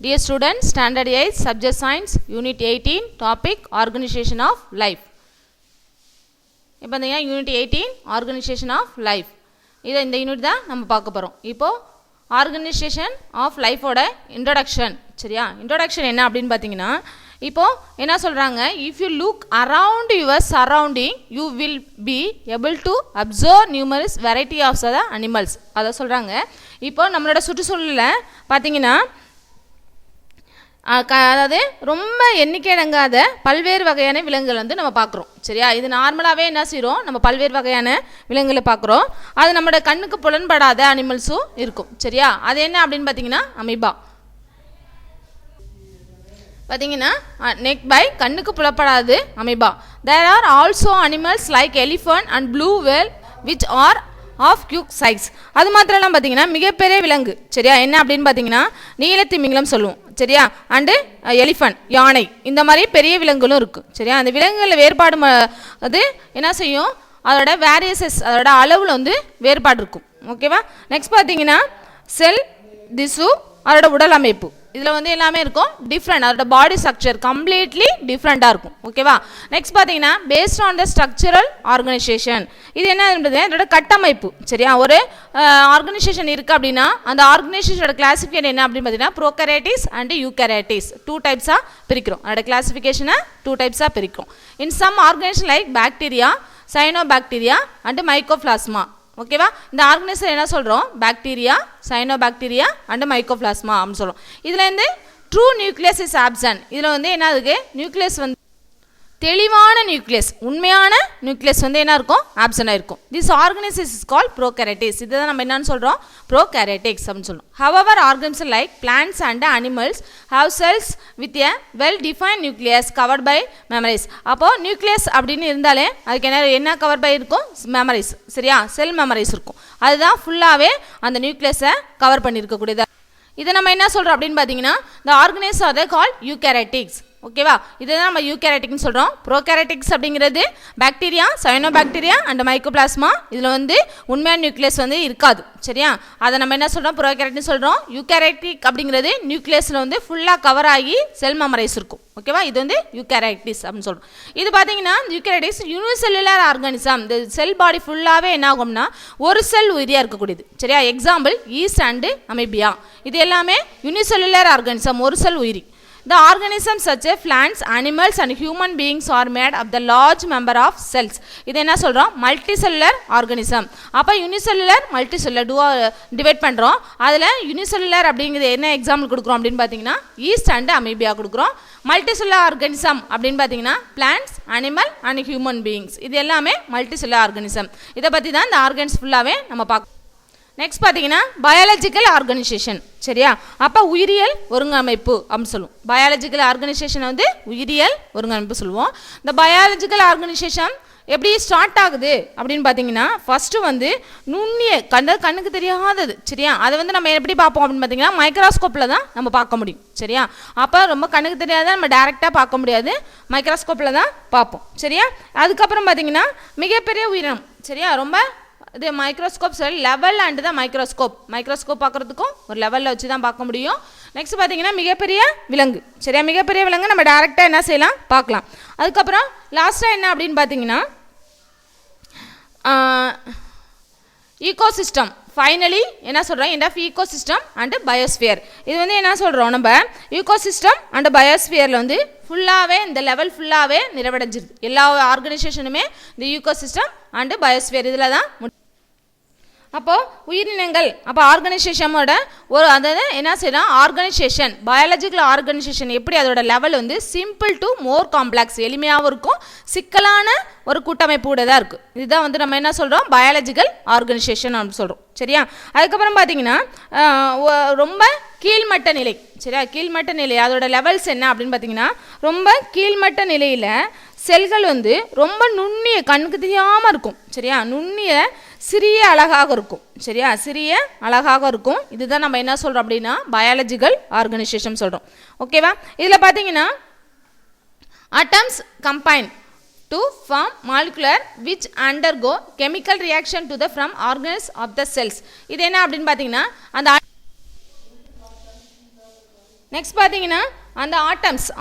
Dear students, Standard 8, Subject Science, Unit 18, Topic Organization of Life. இப்போ இந்த Unit 18, Organization of Life. இந்த unit தான் நம்ம பார்க்க போகிறோம். இப்போ Organization of Life ஓட Introduction. சரியா? Introduction என்ன அப்படின்னு பார்த்தீங்கன்னா, இப்போ என்ன சொல்கிறாங்க, if you look around your surrounding, you will be able to observe numerous variety of the animals. அதை சொல்கிறாங்க. இப்போ நம்மளோட சுற்றுச்சூழலில் பார்த்தீங்கன்னா, அதாவது ரொம்ப எண்ணிக்கையடங்காத பல்வேறு வகையான விலங்குகள் வந்து நம்ம பார்க்குறோம். சரியா? இது நார்மலாகவே என்ன செய்கிறோம், நம்ம பல்வேறு வகையான விலங்குகளை பார்க்குறோம். அது நம்மளோட கண்ணுக்கு புலன்படாத அனிமல்ஸும் இருக்கும். சரியா? அது என்ன அப்படின்னு பார்த்தீங்கன்னா, அமீபா. பார்த்தீங்கன்னா நெக் பை கண்ணுக்கு புலப்படாது amoeba. There are also animals like elephant and blue whale which are of huge size. அது மாத்திரம்லாம் பார்த்தீங்கன்னா மிகப்பெரிய விலங்கு. சரியா? என்ன அப்படின்னு பார்த்தீங்கன்னா நீலத்திமிங்கலம் சொல்லுவோம். சரியா? அண்டு எலிஃபண்ட் யானை, இந்த மாதிரி பெரிய விலங்குகளும் இருக்குது. சரியா? அந்த விலங்குகளில் வேறுபாடு அது என்ன செய்யும், அதோட வேரியஸஸ், அதோட அளவில் வந்து வேறுபாடு இருக்கும். ஓகேவா? நெக்ஸ்ட் பார்த்தீங்கன்னா செல் திசு, அதோட உடல் அமைப்பு, இதில் வந்து எல்லாமே இருக்கும் டிஃப்ரெண்ட். அதோட பாடி ஸ்ட்ரக்சர் கம்ப்ளீட்லி டிஃப்ரெண்ட்டாக இருக்கும். ஓகேவா? நெக்ஸ்ட் பார்த்தீங்கன்னா based on the structural organisation. இது என்னன்றது அதோட கட்டமைப்பு. சரியா? ஒரு ஆர்கனைசேஷன் இருக்குது அப்படின்னா அந்த ஆர்கனைசேஷனோட கிளாசிஃபிகேஷன் என்ன அப்படின்னு பார்த்தீங்கன்னா ப்ரோகேரியோட்ஸ் அண்ட் யூகேரியோட்ஸ் 2 டைப்ஸாக பிரிக்கிறோம். அதோட கிளாசிஃபிகேஷனை 2 டைப்ஸாக பிரிக்கிறோம். In some organisation like bacteria, cyanobacteria and mycoplasma. ஓகேவா? இந்த ஆர்கனைசேஷன் என்ன சொல்கிறோம், பாக்டீரியா, சைனோபாக்டீரியா அண்ட் மைக்கோபிளாஸ்மா அப்படின்னு சொல்கிறோம். இதில் வந்து ட்ரூ நியூக்ளியஸ் இஸ் ஆப்சன்ட். இதில் வந்து என்ன இருக்குது, நியூக்ளியஸ் வந்து தெளிவான நியூக்ளியஸ், உண்மையான நியூக்ளியஸ் வந்து என்ன இருக்கும், ஆப்சண்டாக இருக்கும். This organisation is called prokaryotes. இதுதான் நம்ம என்னன்னு சொல்கிறோம், ப்ரோகேரியோட்ஸ் அப்படின்னு சொல்லுவோம். However organs like plants and animals have cells with a well define nucleus covered by membranes. அப்போது நியூக்ளியஸ் அப்படின்னு இருந்தாலே அதுக்கு என்ன கவர் பை இருக்கும், மெமரிஸ். சரியா? செல் மெமரிஸ் இருக்கும். அதுதான் ஃபுல்லாகவே அந்த நியூக்ளியஸை கவர் பண்ணியிருக்கக்கூடியது. இதை நம்ம என்ன சொல்கிறோம் அப்படின்னு பார்த்தீங்கன்னா, இந்த ஆர்கனைஸ் ஆர் கால் யூகேரியோட்ஸ். ஓகேவா? இதுதான் நம்ம யூகேரியோட்டிக்னு சொல்கிறோம். ப்ரோகேரியோட்டிக்ஸ் அப்படிங்கிறது பாக்டீரியா, சைனோபாக்டீரியா அண்ட் மைக்கோபிளாஸ்மா. இதில் வந்து உண்மையான நியூக்ளியஸ் வந்து இருக்காது. சரியா? அதை நம்ம என்ன சொல்கிறோம், ப்ரோகேரியோட்டிக்னு சொல்கிறோம். யூகேரியோட்டிக் அப்படிங்கிறது நியூக்ளியஸில் வந்து ஃபுல்லாக கவர் ஆகி செல் மெமரைஸ் இருக்கும். ஓகேவா? இது வந்து யூகேரியோட்டிக்ஸ் அப்படின்னு சொல்கிறோம். இது பார்த்தீங்கன்னா யூகேரியோட்டிக்ஸ் யூனிசெல்லுலர் ஆர்கானிசம். இந்த செல் பாடி ஃபுல்லாகவே என்ன ஆகும்னா ஒரு செல் உயிரியாக இருக்கக்கூடியது. சரியா? Example yeast and amoeba. இது எல்லாமே யூனிசெல்லுலர் ஆர்கானிசம், ஒரு செல் உயிரி. The organisms such as plants, animals and human beings are made of the large number of cells. இது என்ன சொல்கிறோம், மல்டிசெல்லுலர் ஆர்கானிசம். அப்போ யூனிசெல்லுலர் மல்டிசெல்லுலர் டிவைட் பண்ணுறோம். அதில் யூனிசெல்லுலர் அப்படிங்கிறது என்ன எக்ஸாம்பிள் கொடுக்குறோம் அப்படின்னு பார்த்தீங்கன்னா ஈஸ்ட் அண்ட் அமீபியா கொடுக்குறோம். மல்டிசெல்லுலர் ஆர்கானிசம் அப்படின்னு பார்த்தீங்கன்னா plants, animal and human beings. இது எல்லாமே மல்டிசெல்லுலர் ஆர்கானிசம். இதை பற்றி தான் இந்த ஆர்கன்ஸ் ஃபுல்லாகவே நம்ம பார்க்கணும். நெக்ஸ்ட் பார்த்தீங்கன்னா பயாலஜிக்கல் ஆர்கனைசேஷன். சரியா? அப்போ உயிரியல் ஒருங்கமைப்பு அப்படின்னு சொல்லுவோம். பயாலஜிக்கல் ஆர்கனைசேஷனை வந்து உயிரியல் ஒருங்கமைப்பு சொல்லுவோம். இந்த பயாலஜிக்கல் ஆர்கனைசேஷன் எப்படி ஸ்டார்ட் ஆகுது அப்படின்னு பார்த்தீங்கன்னா, ஃபஸ்ட்டு வந்து நுண்ணிய கண்ணுக்கு தெரியாதது. சரியா? அதை வந்து நம்ம எப்படி பார்ப்போம் அப்படின்னு பார்த்தீங்கன்னா மைக்ரோஸ்கோப்பில் தான் நம்ம பார்க்க முடியும். சரியா? அப்போ ரொம்ப கண்ணுக்கு தெரியாத நம்ம டேரெக்டாக பார்க்க முடியாது, மைக்ரோஸ்கோப்பில் தான் பார்ப்போம். சரியா? அதுக்கப்புறம் பார்த்தீங்கன்னா மிகப்பெரிய உயிரினம். சரியா? ரொம்ப இது மைக்ரோஸ்கோப் சொல்லி லெவல் அண்டு தான் மைக்ரோஸ்கோப் பார்க்குறதுக்கும் ஒரு லெவலில் வச்சு தான் பார்க்க முடியும். நெக்ஸ்ட் பார்த்தீங்கன்னா மிகப்பெரிய விலங்கு. சரியா? மிகப்பெரிய விலங்கு நம்ம டேரெக்டாக என்ன செய்யலாம், பார்க்கலாம். அதுக்கப்புறம் லாஸ்ட்டாக என்ன அப்படின்னு பார்த்தீங்கன்னா ஈகோசிஸ்டம். ஃபைனலி என்ன சொல்கிறோம், end of ecosystem and biosphere. இது வந்து என்ன சொல்கிறோம், நம்ம ஈகோசிஸ்டம் அண்டு பயோஸ்பியரில் வந்து ஃபுல்லாகவே இந்த லெவல் ஃபுல்லாகவே நிறைவடைஞ்சிருது. எல்லா ஆர்கனைசேஷனுமே இந்த ஈகோசிஸ்டம் அண்டு பயோஸ்பியர் இதில் தான். அப்போது உயிரினங்கள், அப்போ ஆர்கனைசேஷனோட ஒரு அதாவது என்ன செய்யலாம், ஆர்கனைசேஷன் பயாலஜிக்கல் ஆர்கனைசேஷன் எப்படி அதோட லெவல் வந்து சிம்பிள் டு மோர் காம்ப்ளெக்ஸ், எளிமையாகவும் இருக்கும், சிக்கலான ஒரு கூட்டமைப்போட தான் இருக்குது. இதுதான் வந்து நம்ம என்ன சொல்கிறோம், பயாலஜிக்கல் ஆர்கனைசேஷன் அப்படின்னு சொல்கிறோம். சரியா? அதுக்கப்புறம் பார்த்தீங்கன்னா ரொம்ப கீழ்மட்ட நிலை. சரியா? கீழ்மட்ட நிலை அதோட லெவல்ஸ் என்ன அப்படின்னு பார்த்தீங்கன்னா, ரொம்ப கீழ்மட்ட நிலையில் செல்கள் வந்து ரொம்ப நுண்ணிய கண்ணுக்கு தெரியாமல் இருக்கும். சரியா? நுண்ணிய சிறிய அழகாக இருக்கும். சரியா? சிறிய அழகாக இருக்கும். இதுதான் நம்ம என்ன சொல்கிறோம் அப்படின்னா பயாலஜிக்கல் ஆர்கனைசேஷன் சொல்கிறோம். ஓகேவா? இதில் பார்த்தீங்கன்னா atoms combine to form molecular which undergo chemical reaction to the from organelles of the cells. இது என்ன அப்படின்னு பார்த்தீங்கன்னா அந்த நெக்ஸ்ட் பார்த்தீங்கன்னா அந்த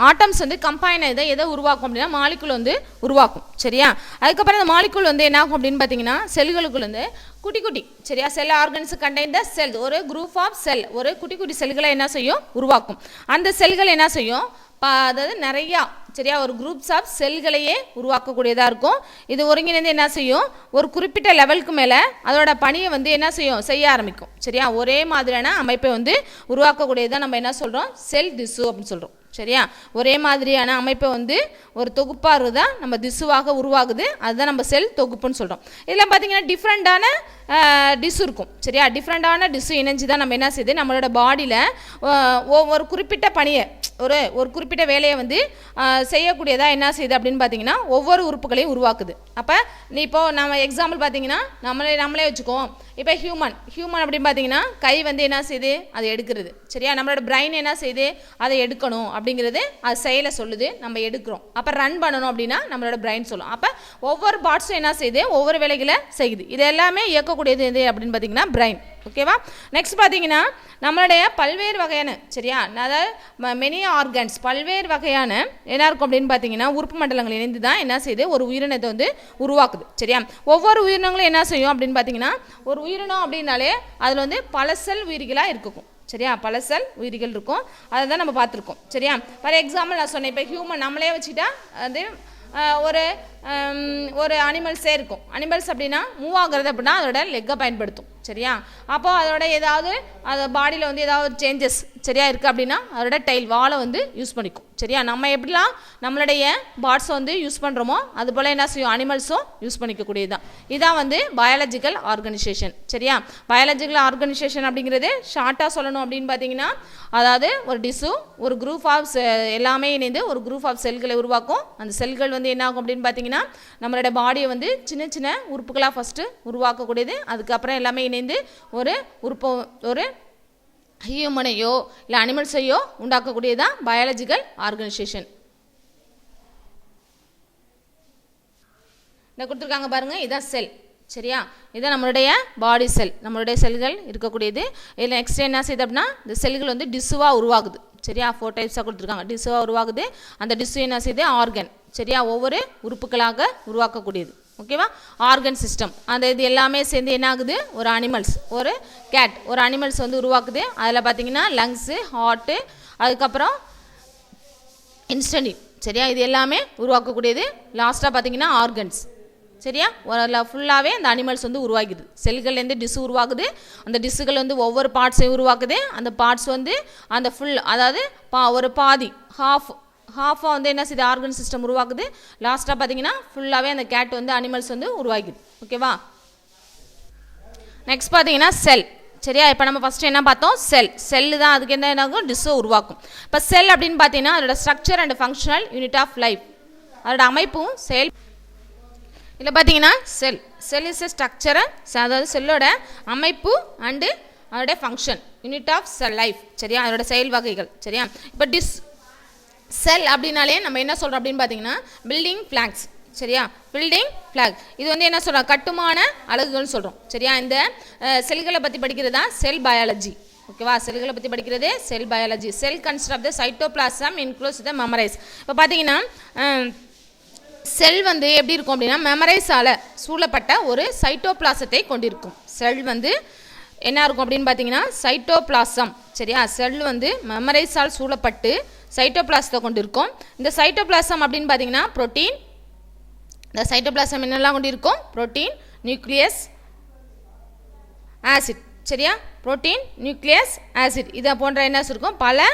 ஆட்டம்ஸ் வந்து கம்பைன் எதை உருவாக்கும் அப்படின்னா மாலிகுல் வந்து உருவாக்கும். சரியா, அதுக்கப்புறம் அந்த மாலிகுல் வந்து என்ன ஆகும் அப்படின்னு பார்த்தீங்கன்னா செல்களுக்குள்ள வந்து குட்டி குட்டி சரியா செல் ஆர்கன்ஸ் கண்டெயின் த செல், ஒரு குரூப் ஆஃப் செல், ஒரு குட்டி குட்டி செல்களை என்ன செய்யும் உருவாக்கும். அந்த செல்கள் என்ன செய்யும் அதாவது நிறையா சரியா ஒரு குரூப்ஸ் ஆஃப் செல்களையே உருவாக்கக்கூடியதாக இருக்கும். இது ஒருங்கிணைந்து என்ன செய்யும் ஒரு குறிப்பிட்ட லெவலுக்கு மேலே அதோட பணியை வந்து என்ன செய்ய ஆரம்பிக்கும். சரியா, ஒரே மாதிரியான அமைப்பை வந்து உருவாக்கக்கூடியதான் நம்ம என்ன சொல்கிறோம் செல் திசு அப்படின்னு சொல்கிறோம். சரியா, ஒரே மாதிரியான அமைப்பை வந்து ஒரு தொகுப்பாக தான் நம்ம திசுவாக உருவாகுது, அதுதான் நம்ம செல் தொகுப்புன்னு சொல்கிறோம். இதில் பார்த்தீங்கன்னா டிஃப்ரெண்ட்டான டிஸ்ஸு இருக்கும். சரியா, டிஃப்ரெண்ட்டான டிஸ்ஸு இணைஞ்சு தான் நம்ம என்ன செய்யுது நம்மளோட பாடியில் ஒரு குறிப்பிட்ட பணியை ஒரு குறிப்பிட்ட வேலையை வந்து செய்யக்கூடியதாக என்ன செய்யுது அப்படின்னு பார்த்தீங்கன்னா ஒவ்வொரு உறுப்புகளையும் உருவாக்குது. அப்போ இப்போது நம்ம எக்ஸாம்பிள் பார்த்தீங்கன்னா நம்மளே வச்சுக்குவோம். இப்போ ஹியூமன் அப்படின்னு பார்த்தீங்கன்னா கை வந்து என்ன செய்யுது அதை எடுக்கிறது. சரியா, நம்மளோட பிரெயின் என்ன செய்யுது அதை எடுக்கணும் அப்படிங்கிறது அது செயலை சொல்லுது, நம்ம எடுக்கிறோம். அப்போ ரன் பண்ணணும் அப்படின்னா நம்மளோட பிரெயின் சொல்லும். அப்போ ஒவ்வொரு பார்ட்ஸும் என்ன செய்யுது ஒவ்வொரு வேலைகளை செய்யுது. இது எல்லாமே இயக்கக்கூடியது எது அப்படின்னு பார்த்தீங்கன்னா பிரெயின். ஓகேவா, நெக்ஸ்ட் பார்த்தீங்கன்னா நம்மளுடைய பல்வேறு வகையான சரியா அதாவது மெனி ஆர்கன்ஸ் பல்வேறு வகையான என்ன இருக்கும் அப்படின்னு பார்த்தீங்கன்னா உறுப்பு மண்டலங்கள் இணைந்து தான் என்ன செய்யுது ஒரு உயிரினத்தை வந்து உருவாக்குது. சரியா, ஒவ்வொரு உயிரினங்களும் என்ன செய்யும் அப்படின்னு பார்த்தீங்கன்னா ஒரு உயிரினம் அப்படின்னாலே அதில் வந்து பல செல் உயிரிகளாக இருக்கும். சரியா, பல செல் உயிரிகள் இருக்கும், அதை தான் நம்ம பார்த்துருக்கோம். சரியா, ஃபார் எக்ஸாம்பிள் நான் சொன்னேன் இப்போ ஹியூமன் நம்மளே வச்சுட்டா அது ஒரு அனிமல்ஸே இருக்கும். அனிமல்ஸ் அப்படின்னா மூவ் ஆகுறது அப்படின்னா அதோட லெக்கை பயன்படுத்தும். சரியா, அப்போ அதோட ஏதாவது அது பாடியில் வந்து ஏதாவது சேஞ்சஸ் சரியா இருக்குது அப்படின்னா அதோட டைல் வாலை வந்து யூஸ் பண்ணிக்கும். சரியா, நம்ம எப்படிலாம் நம்மளுடைய பார்ட்ஸை வந்து யூஸ் பண்ணுறோமோ அது போல் என்ன செய்யும் அனிமல்ஸும் யூஸ் பண்ணிக்கக்கூடியது தான். இதான் வந்து பயாலஜிக்கல் ஆர்கனைசேஷன். சரியா, பயாலஜிக்கல் ஆர்கனைசேஷன் அப்படிங்கிறது ஷார்ட்டாக சொல்லணும் அப்படின்னு பார்த்தீங்கன்னா அதாவது ஒரு டிஷ்ஷு ஒரு குரூப் ஆஃப் எல்லாமே இணைந்து ஒரு குரூப் ஆஃப் செல்களை உருவாக்கும். அந்த செல்கள் வந்து என்ன ஆகும் அப்படின்னு பார்த்தீங்கன்னா நம்மளோட பாடியை வந்து சின்ன சின்ன உறுப்புகளாக ஃபஸ்ட்டு உருவாக்கக்கூடியது. அதுக்கப்புறம் எல்லாமே இணைந்து ஒரு ஹியூமனையோ இல்லை அனிமல்ஸையோ உண்டாக்கக்கூடியதான் பயாலஜிக்கல் ஆர்கனைசேஷன். இதை கொடுத்துருக்காங்க பாருங்கள், இதான் செல். சரியா, இதான் நம்மளுடைய பாடி செல், நம்மளுடைய செல்கள் இருக்கக்கூடியது. இதில் நெக்ஸ்ட் என்ன செய்யுது அப்படின்னா இந்த செல்கள் வந்து டிஷ்ஷுவாக உருவாகுது. சரியா, 4 டைப்ஸாக கொடுத்துருக்காங்க. டிஷ்ஷுவாக உருவாகுது. அந்த டிஷ்ஷு என்ன செய்யுது ஆர்கன். சரியா, ஒவ்வொரு உறுப்புகளாக உருவாக்கக்கூடியது. ஓகேவா, ஆர்கன் சிஸ்டம் அந்த இது எல்லாமே சேர்ந்து என்ன ஆகுது ஒரு அனிமல்ஸ் ஒரு கேட் ஒரு அனிமல்ஸ் வந்து உருவாக்குது. அதில் பார்த்தீங்கன்னா லங்ஸு ஹார்ட்டு அதுக்கப்புறம் இன்ஸ்டன்ட். சரியா, இது எல்லாமே உருவாக்கக்கூடியது. லாஸ்ட்டாக பார்த்தீங்கன்னா ஆர்கன்ஸ். சரியா, ஃபுல்லாகவே அந்த அனிமல்ஸ் வந்து உருவாக்குது. செல்கள்லேருந்து டிஷ்ஷு உருவாகுது. அந்த டிஷ்ஷுகள் வந்து ஒவ்வொரு பார்ட்ஸையும் உருவாக்குது. அந்த பார்ட்ஸ் வந்து அந்த ஃபுல் அதாவது ஒரு பாதி ஹாஃபாக வந்து என்ன செய்யுது ஆர்கன் சிஸ்டம் உருவாக்குது. லாஸ்ட்டாக பார்த்தீங்கன்னா ஃபுல்லாகவே அந்த கேட் வந்து அனிமல்ஸ் வந்து உருவாக்குது. ஓகேவா, நெக்ஸ்ட் பார்த்தீங்கன்னா செல். சரியா, இப்போ நம்ம ஃபஸ்ட்டு என்ன பார்த்தோம் செல்லு தான் அதுக்கு என்ன ஆகும் டிஷ்ஷை உருவாக்கும். இப்போ செல் அப்படின்னு பார்த்தீங்கன்னா அதோட structure and functional unit of life அதோட அமைப்பும் செயல். இதில் பார்த்தீங்கன்னா செல் இஸ் எ ஸ்ட்ரக்சர் அதாவது செல்லோட அமைப்பு அண்டு அதோட function unit of cell life. சரியா, அதோட செயல் வகைகள். சரியா, இப்போ செல் அப்படின்னாலே நம்ம என்ன சொல்கிறோம் அப்படின்னு பார்த்தீங்கன்னா பில்டிங் பிளாக்ஸ். சரியா, பில்டிங் பிளாக் இது வந்து என்ன சொல்கிறோம் கட்டுமான அலகுகள்னு சொல்கிறோம். சரியா, இந்த செல்களை பற்றி படிக்கிறது தான் செல் பயாலஜி. ஓகேவா, செல்களை பற்றி படிக்கிறது cell biology. Cell consist of the cytoplasm includes the memorise. இப்போ பார்த்தீங்கன்னா செல் வந்து எப்படி இருக்கும் அப்படின்னா மெமரைஸால் சூழப்பட்ட ஒரு சைட்டோபிளாசத்தை கொண்டிருக்கும். செல் வந்து என்ன இருக்கும் அப்படின்னு பார்த்தீங்கன்னா சைட்டோபிளாசம். சரியா, செல் வந்து மெமரைஸால் சூழப்பட்டு சைட்டோபிளாசத்தை கொண்டிருக்கும். இந்த சைட்டோபிளாசம் அப்படின்னு பார்த்தீங்கன்னா புரோட்டீன். இந்த சைட்டோபிளாசம் என்னெல்லாம் கொண்டிருக்கும் புரோட்டீன் நியூக்ளியஸ் ஆசிட். சரியா, புரோட்டீன் நியூக்ளியஸ் ஆசிட் இதை போன்ற என்ன இருக்கும் பல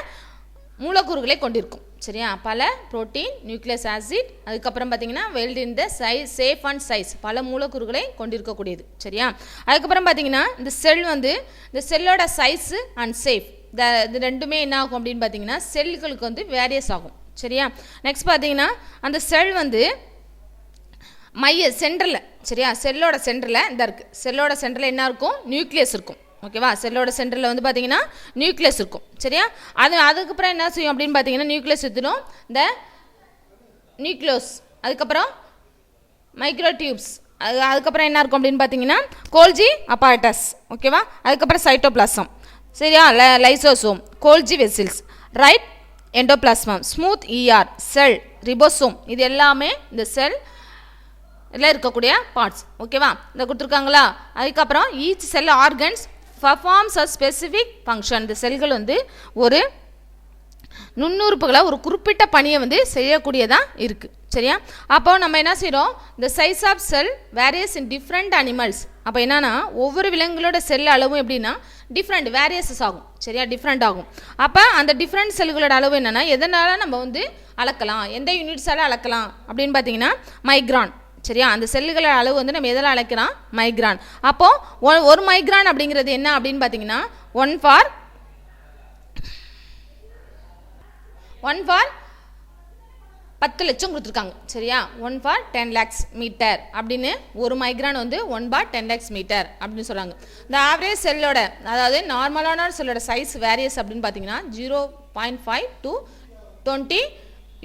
மூலக்கூறுகளை கொண்டிருக்கும். சரியா, பல புரோட்டீன் நியூக்ளியஸ் ஆசிட் அதுக்கப்புறம் பார்த்தீங்கன்னா weld in the size safe and size பல மூலக்கூறுகளை கொண்டிருக்கக்கூடியது. சரியா, அதுக்கப்புறம் பார்த்தீங்கன்னா இந்த செல் வந்து இந்த செல்லோட சைஸு அண்ட் சேஃப் இது ரெண்டுமே என்ன ஆகும் அப்படின்னு பார்த்தீங்கன்னா செல்களுக்கு வந்து வேரியஸ் ஆகும். சரியா, நெக்ஸ்ட் பார்த்தீங்கன்னா அந்த செல் வந்து சென்டரில் சரியா செல்லோட சென்டரில் இந்த இருக்குது. செல்லோட சென்டரில் என்ன இருக்கும் நியூக்ளியஸ் இருக்கும். ஓகேவா, செல்லோட சென்டரில் வந்து பார்த்தீங்கன்னா நியூக்ளியஸ் இருக்கும். சரியா, அதுக்கப்புறம் என்ன செய்யும் அப்படின்னு பார்த்தீங்கன்னா நியூக்ளியஸ் எடுத்துடும் இந்த நியூக்ளியோஸ் அதுக்கப்புறம் மைக்ரோடியூப்ஸ் அதுக்கப்புறம் என்ன இருக்கும் அப்படின்னு பார்த்தீங்கன்னா கோல்ஜி அப்பாரட்டஸ். ஓகேவா, அதுக்கப்புறம் சைட்டோபிளாசம். சரியா, lysosome Golgi vesicles right endoplasm, smooth ER, cell, ribosome, இது எல்லாமே இந்த செல் இதில் இருக்கக்கூடிய பார்ட்ஸ். ஓகேவா, இதை கொடுத்துருக்காங்களா. அதுக்கப்புறம் each sell organs performs a specific function. இந்த செல்கள் வந்து ஒரு நுண்ணுறுப்புகளை ஒரு குறிப்பிட்ட பணியை வந்து செய்யக்கூடியதாக இருக்குது. சரியா, அப்போ நம்ம என்ன செய்கிறோம், இந்த size of cell varies in different animals. அப்போ என்னன்னா ஒவ்வொரு விலங்குகளோட செல் அளவும் எப்படின்னா டிஃப்ரெண்ட் வேரியஸஸ் ஆகும். சரியா, டிஃப்ரெண்ட் ஆகும். அப்போ அந்த டிஃப்ரெண்ட் செல்களோட அளவு என்னென்னா எதனால நம்ம வந்து அளக்கலாம், எந்த யூனிட்ஸால் அளக்கலாம் அப்படின்னு பார்த்தீங்கன்னா மைக்ரான். சரியா, அந்த செல்லுகளோட அளவு வந்து நம்ம எதில் அளக்கலாம், மைக்ரான். அப்போது ஒரு மைக்ரான் அப்படிங்கிறது என்ன அப்படின்னு பார்த்தீங்கன்னா 1 ஃபார் 10 லட்சம் கொடுத்துருக்காங்க. சரியா, 1 ஃபார் 10 lakhs மீட்டர் அப்படின்னு ஒரு மைக்ரான் வந்து 1/10 lakhs மீட்டர் அப்படின்னு சொல்கிறாங்க. இந்த ஆவரேஜ் செல்லோட அதாவது நார்மலான செல்லோட சைஸ் வேரியஸ் அப்படின்னு பார்த்தீங்கன்னா 0.5 to 20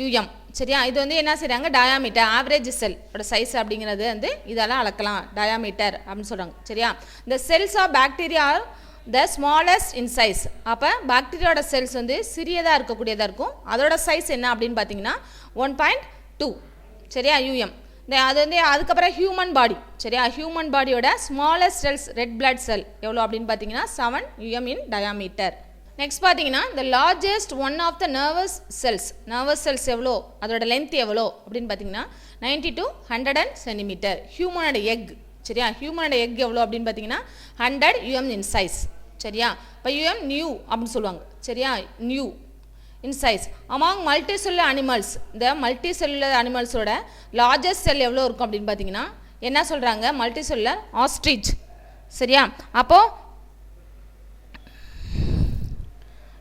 UM. சரியா, இது வந்து என்ன செய்கிறாங்க டயாமீட்டர், ஆவரேஜ் செல்லோட சைஸ் அப்படிங்கிறது வந்து இதெல்லாம் அளக்கலாம் டயாமீட்டர் அப்படின்னு சொல்கிறாங்க. சரியா, இந்த cells of bacteria the smallest in size. அப்போ பாக்டீரியாவோட செல்ஸ் வந்து சிறியதாக இருக்கக்கூடியதாக இருக்கும். அதோட சைஸ் என்ன அப்படின்னு பார்த்தீங்கன்னா 1.2. சரியா, UM. அது வந்து அதுக்கப்புறம் ஹியூமன் பாடி. சரியா, ஹியூமன் பாடியோட smallest cells red blood cell எவ்வளோ அப்படின்னு பார்த்தீங்கன்னா 7 UM இன் டயாமீட்டர். நெக்ஸ்ட் பார்த்தீங்கன்னா the largest one of the nervous cells எவ்வளோ, அதோட லென்த் எவ்வளோ அப்படின்னு பார்த்தீங்கன்னா 90 to 100 centimeter. ஹியூமனோட எக். சரியா, ஹியூமனோட எக் எவ்வளோ அப்படின்னு பார்த்தீங்கன்னா 100 UM இன் சைஸ். சரியா, இப்போ UM நியூ அப்படின்னு சொல்லுவாங்க. சரியா, new in size. Among multi cellular animals, இந்த மல்டி செல்லுலர் அனிமல்ஸோட லார்ஜஸ்ட் செல் எவ்வளோ இருக்கும் அப்படின்னு பார்த்தீங்கன்னா என்ன சொல்கிறாங்க, மல்டி செல்லுலர் ஆஸ்ட்ரிச். சரியா, அப்போது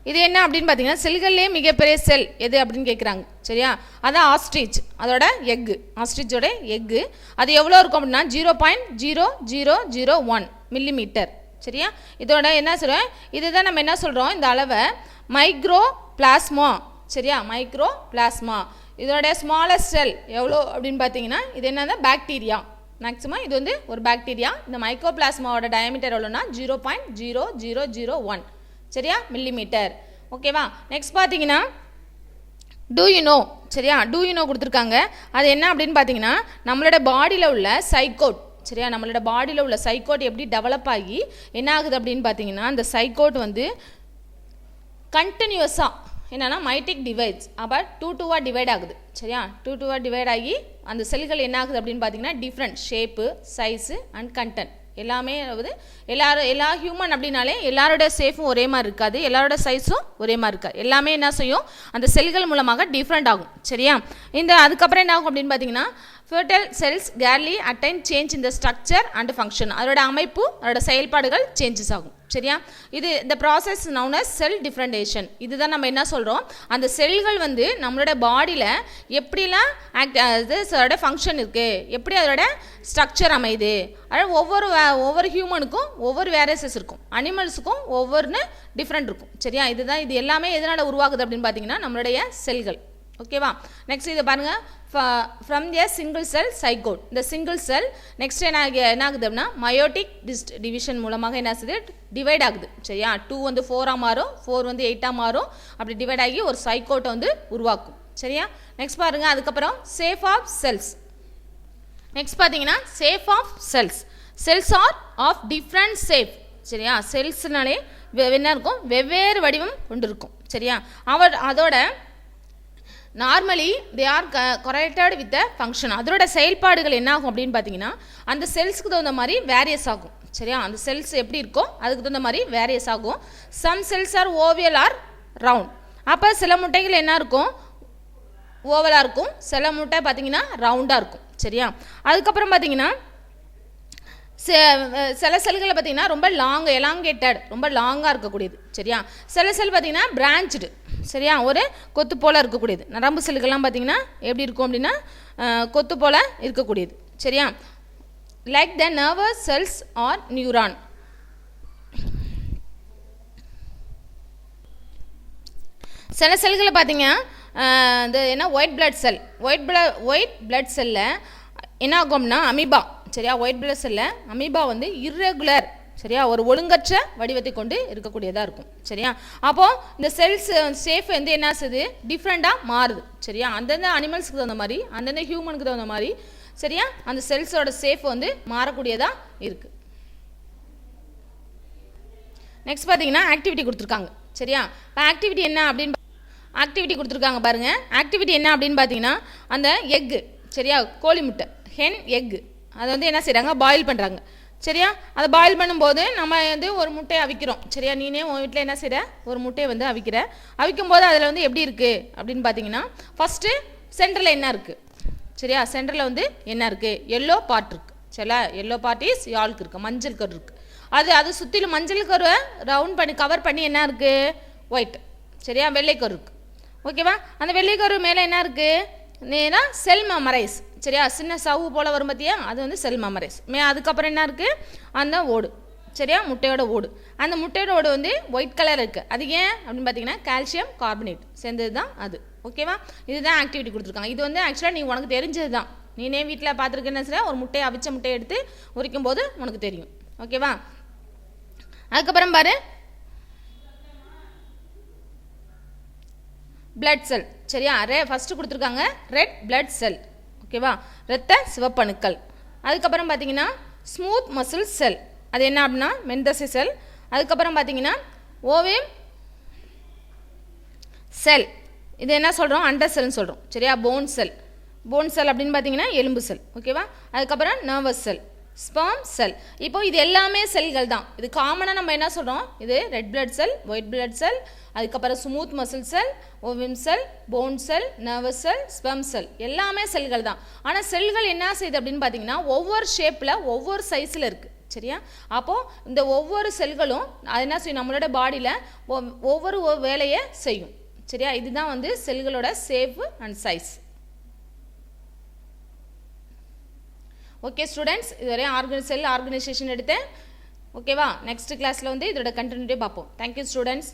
இது என்ன அப்படின்னு பார்த்தீங்கன்னா செல்கள்லேயே மிகப்பெரிய செல் எது அப்படின்னு கேட்குறாங்க. சரியா, அதான் ஆஸ்ட்ரிச், அதோட எக்கு, ஆஸ்ட்ரிச்சோட எக்கு அது எவ்வளோ இருக்கும் அப்படின்னா 0.0001 மில்லிமீட்டர். சரியா, இதோட என்ன சொல்கிறோம், இதுதான் நம்ம என்ன சொல்கிறோம், இந்த அளவை மைக்ரோ பிளாஸ்மா. சரியா, மைக்ரோ பிளாஸ்மா. இதோட ஸ்மாலஸ்ட் செல் எவ்வளோ அப்படின்னு பார்த்தீங்கன்னா இது என்னன்னா பாக்டீரியா. மேக்ஸிமம் இது வந்து ஒரு பாக்டீரியா. இந்த மைக்ரோ பிளாஸ்மாவோட டயாமீட்டர் எவ்வளோன்னா 0.0001. சரியா, மில்லிமீட்டர். ஓகேவா, நெக்ஸ்ட் பார்த்தீங்கன்னா டூ யூ நோ. சரியா, டூ யூ நோ கொடுத்துருக்காங்க. அது என்ன அப்படின்னு பார்த்தீங்கன்னா நம்மளோட பாடியில் உள்ள சைக்கோட். சரியா, நம்மளோட பாடியில் உள்ள சைக்கோட் எப்படி டெவலப் ஆகி என்ன ஆகுது அப்படின்னு பார்த்தீங்கன்னா அந்த சைக்கோட் வந்து கண்டினியூஸாக என்னென்னா மைட்டிக் டிவைட்ஸ் அப்போ 2 டிவைட் ஆகுது. சரியா, 2 டிவைட் ஆகி அந்த செல்கள் என்ன ஆகுது அப்படின்னு பார்த்தீங்கன்னா different shape, size and content எல்லாமே. அதாவது எல்லா ஹியூமன் அப்படின்னாலே எல்லாரோட ஷேப்பும் ஒரே மாதிரி இருக்காது, எல்லாரோட சைஸும் ஒரே மாதிரி இருக்காது. எல்லாமே என்ன செய்யும் அந்த செல்கள் மூலமாக டிஃப்ரெண்ட் ஆகும். சரியா, இந்த அதுக்கப்புறம் என்ன ஆகும் அப்படின்னு பார்த்தீங்கன்னா ஃபெர்டைல் செல்ஸ் கேர்லி அட்டைன் சேஞ்ச் இந்த ஸ்ட்ரக்சர் அண்ட் ஃபங்க்ஷன். அதோட அமைப்பு அதோட செயல்பாடுகள் சேஞ்சஸ் ஆகும். சரியா, இது இந்த process known as cell differentiation. இதுதான் நம்ம என்ன சொல்கிறோம், அந்த செல்கள் வந்து நம்மளோட பாடியில் எப்படிலாம் அதோட ஃபங்க்ஷன் இருக்குது, எப்படி அதோட ஸ்ட்ரக்சர் அமையுது. அதாவது ஒவ்வொரு ஹியூமனுக்கும் ஒவ்வொரு வேரியஸஸ் இருக்கும், அனிமல்ஸுக்கும் ஒவ்வொன்று டிஃப்ரெண்ட் இருக்கும். சரியா, இதுதான் இது எல்லாமே எதனால் உருவாகுது அப்படின்னு பார்த்தீங்கன்னா நம்மளுடைய செல்கள். ஓகேவா, நெக்ஸ்ட் இதை பாருங்கள், from A single cell zygote. இந்த சிங்கிள் செல் நெக்ஸ்ட் என்ன ஆகுது அப்படின்னா மயோட்டிக் டிவிஷன் மூலமாக என்ன ஆகுது டிவைட் ஆகுது. சரியா, 2 வந்து 4 மாறும், 4 வந்து 8 மாறும். அப்படி டிவைட் ஆகி ஒரு சைக்கோட்டை வந்து உருவாக்கும். சரியா, நெக்ஸ்ட் பாருங்க, அதுக்கப்புறம் சேஃப் ஆஃப் செல்ஸ். நெக்ஸ்ட் பார்த்தீங்கன்னா shape of cells. Cells are of different shape. சரியா, செல்ஸ்னாலே என்ன இருக்கும், வெவ்வேறு வடிவம் கொண்டு இருக்கும். சரியா, அதோட normally they are correlated with the function. அதோட செயல்பாடுகள் என்ன ஆகும் அப்படின்னு பார்த்தீங்கன்னா அந்த செல்ஸுக்கு தகுந்த மாதிரி வேரியஸ் ஆகும். சரியா, அந்த செல்ஸ் எப்படி இருக்கோ அதுக்கு தகுந்த மாதிரி வேரியஸ் ஆகும். Some cells are oval or round. அப்போ சில முட்டைகள் என்ன இருக்கும் ஓவலாக இருக்கும், சில முட்டை பார்த்தீங்கன்னா ரவுண்டாக இருக்கும். சரியா, அதுக்கப்புறம் பார்த்தீங்கன்னா சில செல்களை பார்த்தீங்கன்னா ரொம்ப எலாங்கேட்டட், ரொம்ப லாங்காக இருக்கக்கூடியது. சரியா, சில செல் பார்த்தீங்கன்னா பிரான்ச்டு. சரியா, ஒரு கொத்து போல் இருக்கக்கூடியது. நரம்பு செல்கள்லாம் பார்த்தீங்கன்னா எப்படி இருக்கும் அப்படின்னா கொத்து போல் இருக்கக்கூடியது. சரியா, like the nervous cells or neuron. சில செல்களை பார்த்தீங்கன்னா இந்த என்ன ஒயிட் பிளட் செல்லில் என்ன ஆகும்னா அமீபா. சரியா, ஒயிட் பிளட் செல்லில் அமீபா வந்து இர்ரெகுலர் சரியா, ஒரு ஒழுங்கற்ற வடிவத்தை கொண்டு இருக்கக்கூடியதாக இருக்கும். சரியா, அப்போது இந்த செல்ஸ் ஷேப் வந்து என்ன ஆகுது, டிஃப்ரெண்ட்டாக மாறுது. சரியா, அந்தந்த அனிமல்ஸுக்கு தகுந்த மாதிரி, அந்தந்த ஹியூமனுக்கு தகுந்த மாதிரி, சரியா, அந்த செல்ஸோட ஷேப் வந்து மாறக்கூடியதாக இருக்குது. நெக்ஸ்ட் பார்த்தீங்கன்னா ஆக்டிவிட்டி கொடுத்துருக்காங்க. சரியா, இப்போ ஆக்டிவிட்டி என்ன அப்படின்னு ஆக்டிவிட்டி கொடுத்துருக்காங்க பாருங்கள். ஆக்டிவிட்டி என்ன அப்படின்னு பார்த்தீங்கன்னா, அந்த எக்கு, சரியா, கோழி முட்டை, ஹென் எக்கு, அதை வந்து என்ன செய்கிறாங்க, பாயில் பண்ணுறாங்க. சரியா, அதை பாயில் பண்ணும்போது நம்ம வந்து ஒரு முட்டையை அவிக்கிறோம். சரியா, நீனே உன் வீட்டில் என்ன செய்கிற, ஒரு முட்டையை வந்து அவிக்கிற. அவிக்கும்போது அதில் வந்து எப்படி இருக்குது அப்படின்னு பார்த்தீங்கன்னா, ஃபஸ்ட்டு சென்டரில் என்ன இருக்குது, சரியா, சென்டரில் வந்து என்ன இருக்குது, எல்லோ பார்ட் இருக்குது. சரியா, எல்லோ பார்ட் இஸ் யாழ்க்கு இருக்குது, மஞ்சள் கரு இருக்குது. அது சுற்றிலும் மஞ்சள் கருவை ரவுண்ட் பண்ணி கவர் பண்ணி என்ன இருக்குது, ஒயிட். சரியா, வெள்ளைக்கரு இருக்குது. ஓகேவா, அந்த வெள்ளைக்கரு மேலே என்ன இருக்குது, நேராக செல் மெமரைஸ். சரியா, சின்ன சவ்வு போல் வரும் பார்த்தியா, அது வந்து செல் மெமரைஸ். அதுக்கப்புறம் என்ன இருக்குது, அந்த ஓடு. சரியா, முட்டையோட ஓடு. அந்த முட்டையோட ஓடு வந்து ஒயிட் கலர் இருக்குது. அது ஏன் அப்படின்னு பார்த்தீங்கன்னா கால்சியம் கார்பனேட் சேர்ந்தது தான் அது. ஓகேவா, இதுதான் ஆக்டிவிட்டி கொடுத்துருக்காங்க. இது வந்து ஆக்சுவலாக நீ உனக்கு தெரிஞ்சது தான். நீனே வீட்டில் பார்த்துருக்கேன்னு சொல்ல, ஒரு முட்டையை அவிச்ச முட்டையை எடுத்து உரிக்கும் போது உனக்கு தெரியும். ஓகேவா, அதுக்கப்புறம் பாரு, பிளட் செல். சரியா, ஃபஸ்ட்டு கொடுத்துருக்காங்க ரெட் பிளட் செல். ஓகேவா, இரத்த சிவப்பணுக்கள். அதுக்கப்புறம் பார்த்தீங்கன்னா ஸ்மூத் மசில் செல், அது என்ன அப்படின்னா மென்தசை செல். அதுக்கப்புறம் பார்த்தீங்கன்னா ஓவேம் செல், இது என்ன சொல்கிறோம், அண்டர் செல்னு சொல்கிறோம். சரியா, போன் செல். போன் செல் அப்படின்னு பார்த்தீங்கன்னா எலும்பு செல். ஓகேவா, அதுக்கப்புறம் நர்வஸ் செல், ஸ்பெர்ம் செல். இப்போ இது எல்லாமே செல்கள் தான். இது காமனாக நம்ம என்ன சொல்கிறோம், இது ரெட் பிளட் செல், ஒயிட் பிளட் செல், அதுக்கப்புறம் ஸ்மூத் மசில் செல், ஓவியம் செல், போன் செல், நர்வஸ் செல், ஸ்பெர்ம் செல், எல்லாமே செல்கள் தான். ஆனால் செல்கள் என்ன செய்யுது அப்படின்னு பார்த்தீங்கன்னா ஒவ்வொரு ஷேப்பில் ஒவ்வொரு சைஸில் இருக்குது. சரியா, அப்போது இந்த ஒவ்வொரு செல்களும் அது என்ன செய்யும், நம்மளோட பாடியில் ஒவ்வொரு வேலையை செய்யும். சரியா, இதுதான் வந்து செல்களோட shape and size. Okay students, இதுவரை செல் ஆர்கனைசேஷன் எடுத்தேன். ஓகேவா, நெக்ஸ்ட் கிளாஸில் வந்து இதோட கண்டினியூட்டியை பார்ப்போம். Thank you students.